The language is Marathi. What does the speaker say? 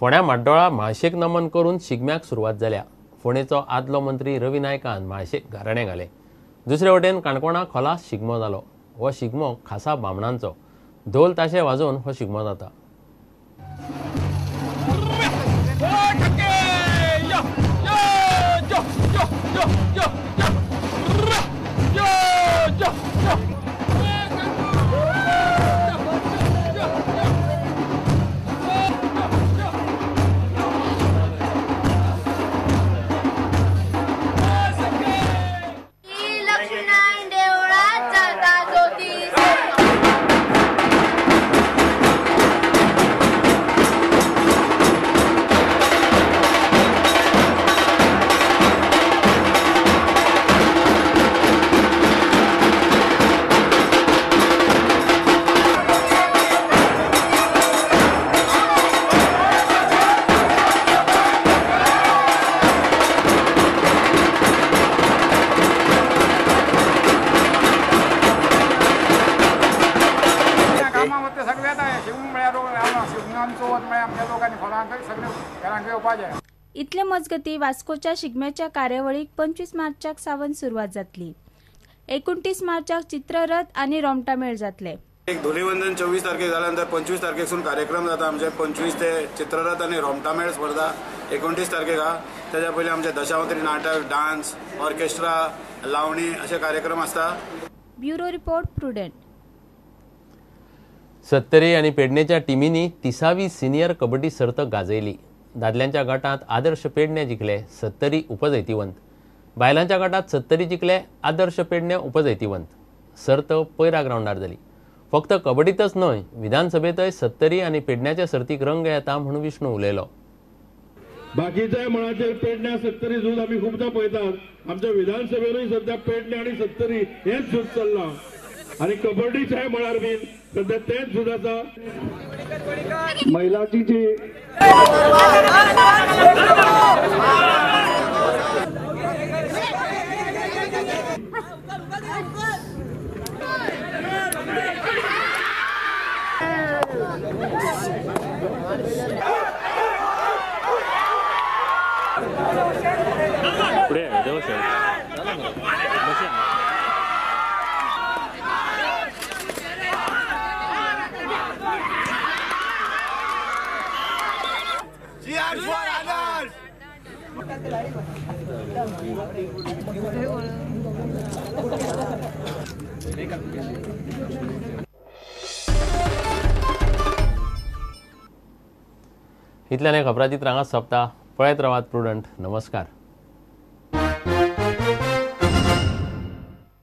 फोंड्या म्हाड्डोळा म्हाळशेक नमन करून शिगम्याक सुरवात जाल्या। फोंडेचो आदलो मंत्री रवी नायकान म्हाळशेक गाराणें घाले। दुसरे वटेन काणकोणा खोलास शिगमो जालो। हो शिगमो खासा बामणांचो। ढोल ताशे वाजोवन हो शिगमो जाता। इतले मजगती वास्कोच्या शिगम्याच्या कार्यावळीक 25 मार्चाक सावन सुरवात जातली। 29 मार्चाक चित्ररथ आणि रोमटा मेळ जातले। धुलीवंदन 24 तारखेक जाल्यानंतर 25 तारखेसून कार्यक्रम जाता। आमचे 25 ते चित्ररथ आणि रोमटा मेळ स्पर्धा 29 तारखेक हा। त्याच्या पयलीं आमचे दशावतारी नाटक, डान्स, ऑर्केस्ट्रा, लावणी असे कार्यक्रम असता। Bureau report prudent. सत्तरी आणि पेडणेच्या टिमींनी 30वी सिनियर कबड्डी सर्त गाजयली। दादल्यांच्या गटात आदर्श पेडणे जिखले, सत्तरी उपजैतिवंत। बायलांच्या गटात सत्तरी जिखले, आदर्श पेडणे उपजैतिवंत। सर्त पैरा ग्राउंडार जाली। फक्त कबड्डीतच न्हय, विधानसभेतय सत्तरी आणि पेडण्याच्या सर्तीक रंग येता म्हणून विष्णू उलयलो। बाकीच्या मळाचेर पेडण्या सत्तरी झूज आमी खूबदां पळयतात। आमच्या विधानसभेनूय सध्या पेडणे आणि सत्तरी हेच झूज चल्लां आणि कबड्डीच्या मळार बीन सध्या तेच झूज आसा। महिलांची जी इतल्याने खबराचित्रांगात सोंपता। पळयत रावात प्रुडंट। नमस्कार।